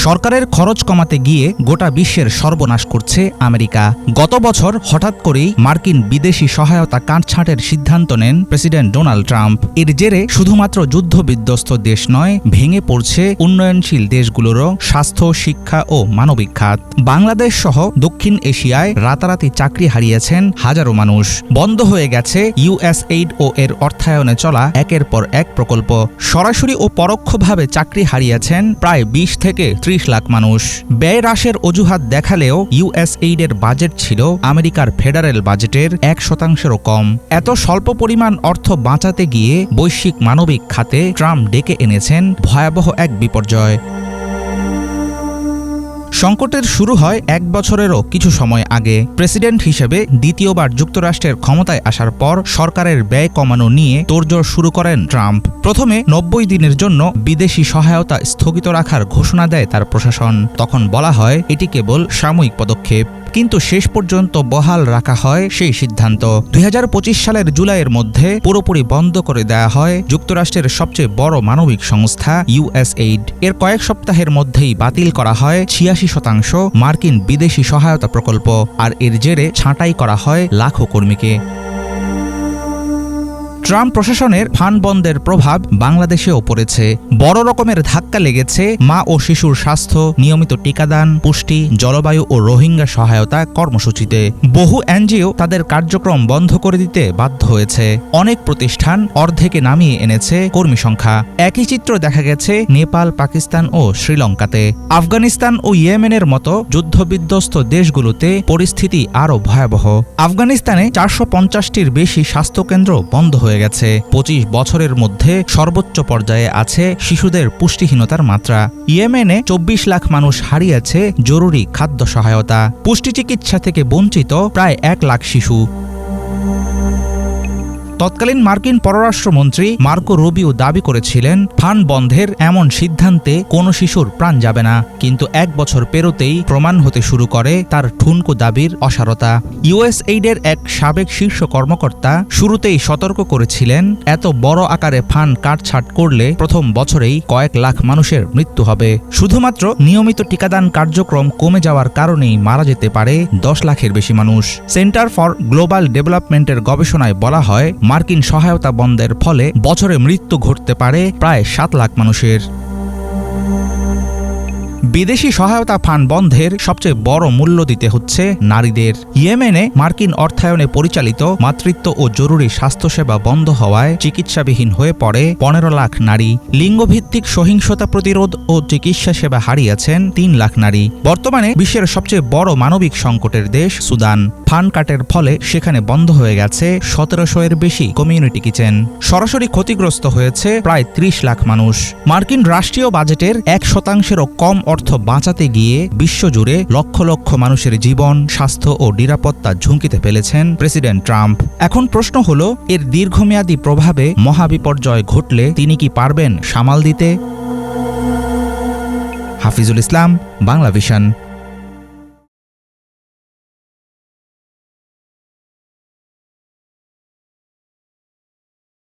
সরকারের খরচ কমাতে গিয়ে গোটা বিশ্বের সর্বনাশ করছে আমেরিকা। গত বছর হঠাৎ করেই মার্কিন বিদেশি সহায়তা কাটছাঁটের সিদ্ধান্ত নেন প্রেসিডেন্ট ডোনাল্ড ট্রাম্প। এর জেরে শুধুমাত্র যুদ্ধবিধ্বস্ত দেশ নয়, ভেঙে পড়ছে উন্নয়নশীল দেশগুলোরও স্বাস্থ্য, শিক্ষা ও মানবিক খাত। বাংলাদেশ সহ দক্ষিণ এশিয়ায় রাতারাতি চাকরি হারিয়েছেন হাজারো মানুষ। বন্ধ হয়ে গেছে ইউএসএইড ও এর অর্থায়নে চলা একের পর এক প্রকল্প। সরাসরি ও পরোক্ষভাবে চাকরি হারিয়েছেন প্রায় 20 থেকে 30 লাখ মানুষ। ব্যয় হ্রাসের অজুহাত দেখালেও ইউএসএইডের বাজেট ছিল আমেরিকার ফেডারেল বাজেটের 1%-ও কম। এত স্বল্প পরিমাণ অর্থ বাঁচাতে গিয়ে বৈশ্বিক মানবিক খাতে ট্রাম্প ডেকে এনেছেন ভয়াবহ এক বিপর্যয়। সংকটের শুরু হয় 1 বছরেরও কিছু সময় আগে। প্রেসিডেন্ট হিসেবে দ্বিতীয়বার যুক্তরাষ্ট্রের ক্ষমতায় আসার পর সরকারের ব্যয় কমানো নিয়ে তোড়জোড় শুরু করেন ট্রাম্প। প্রথমে 90 দিনের জন্য বিদেশি সহায়তা স্থগিত রাখার ঘোষণা দেয় তার প্রশাসন। তখন বলা হয় এটি কেবল সাময়িক পদক্ষেপ, কিন্তু শেষ পর্যন্ত বহাল রাখা হয় সেই সিদ্ধান্ত। 2025 সালের জুলাইয়ের মধ্যে পুরোপুরি বন্ধ করে দেয়া হয় যুক্তরাষ্ট্রের সবচেয়ে বড় মানবিক সংস্থা ইউএসএইড। এর কয়েক সপ্তাহের মধ্যেই বাতিল করা হয় 86% মার্কিন বিদেশি সহায়তা প্রকল্প, আর এর জেরে ছাঁটাই করা হয় লাখো কর্মীকে। ট্রাম্প প্রশাসনের ফান্ড বন্ধের প্রভাব বাংলাদেশেও পড়েছে। বড় রকমের ধাক্কা লেগেছে মা ও শিশুর স্বাস্থ্য, নিয়মিত টিকাদান, পুষ্টি, জলবায়ু ও রোহিঙ্গা সহায়তা কর্মসূচিতে। বহু এনজিও তাদের কার্যক্রম বন্ধ করে দিতে বাধ্য হয়েছে। অনেক প্রতিষ্ঠান অর্ধেকে নামিয়ে এনেছে কর্মী সংখ্যা। একই চিত্র দেখা গেছে নেপাল, পাকিস্তান ও শ্রীলঙ্কাতে। আফগানিস্তান ও ইয়েমেনের মতো যুদ্ধবিধ্বস্ত দেশগুলোতে পরিস্থিতি আরও ভয়াবহ। আফগানিস্তানে 450টির বেশি স্বাস্থ্যকেন্দ্র বন্ধ হয়ে গেছে। 25 বছরের মধ্যে সর্বোচ্চ পর্যায়ে আছে শিশুদের পুষ্টিহীনতার মাত্রা। ইয়েমেনে 24 লাখ মানুষ হারিয়েছে জরুরি খাদ্য সহায়তা। পুষ্টি চিকিৎসা থেকে বঞ্চিত প্রায় 1 লাখ শিশু। তৎকালীন মার্কিন পররাষ্ট্রমন্ত্রী মার্কো রুবিও দাবি করেছিলেন ফান্ড বন্ধের এমন সিদ্ধান্তে কোনো শিশুর প্রাণ যাবে না, কিন্তু 1 বছর পেরোতেই প্রমাণ হতে শুরু করে তার ঠুনকো দাবির অসারতা। ইউএসএইডের এক সাবেক শীর্ষ কর্মকর্তা শুরুতেই সতর্ক করেছিলেন এত বড় আকারে ফান্ড কাটছাঁট করলে প্রথম বছরেই কয়েক লাখ মানুষের মৃত্যু হবে। শুধুমাত্র নিয়মিত টিকাদান কার্যক্রম কমে যাওয়ার কারণেই মারা যেতে পারে 10 লাখের বেশি মানুষ। সেন্টার ফর গ্লোবাল ডেভেলপমেন্টের গবেষণায় বলা হয় মার্কিন সহায়তা বন্ধের ফলে বছরে মৃত্যু ঘটতে পারে প্রায় 7 লাখ মানুষের। বিদেশি সহায়তা ফান্ড বন্ধের সবচেয়ে বড় মূল্য দিতে হচ্ছে নারীদের। ইয়েমেনে মার্কিন অর্থায়নে পরিচালিত মাতৃত্ব ও জরুরি স্বাস্থ্যসেবা বন্ধ হওয়ায় চিকিৎসাবিহীন হয়ে পড়ে 15 লাখ নারী। লিঙ্গভিত্তিক সহিংসতা প্রতিরোধ ও চিকিৎসা সেবা হারিয়েছেন 3 লাখ নারী। বর্তমানে বিশ্বের সবচেয়ে বড় মানবিক সংকটের দেশ সুদান। ফান্ড কাটের ফলে সেখানে বন্ধ হয়ে গেছে 1700-এর বেশি কমিউনিটি কিচেন। সরাসরি ক্ষতিগ্রস্ত হয়েছে প্রায় 30 লাখ মানুষ। মার্কিন রাষ্ট্রীয় বাজেটের 1%-এরও কম অর্থ বাঁচাতে গিয়ে বিশ্বজুড়ে লক্ষ লক্ষ মানুষের জীবন, স্বাস্থ্য ও নিরাপত্তা ঝুঁকিতে ফেলেছেন প্রেসিডেন্ট ট্রাম্প। এখন প্রশ্ন হলো, এর দীর্ঘমেয়াদী প্রভাবে মহাবিপর্যয় ঘটলে তিনি কি পারবেন সামাল দিতে? হাফিজুল ইসলাম, বাংলা ভিশন।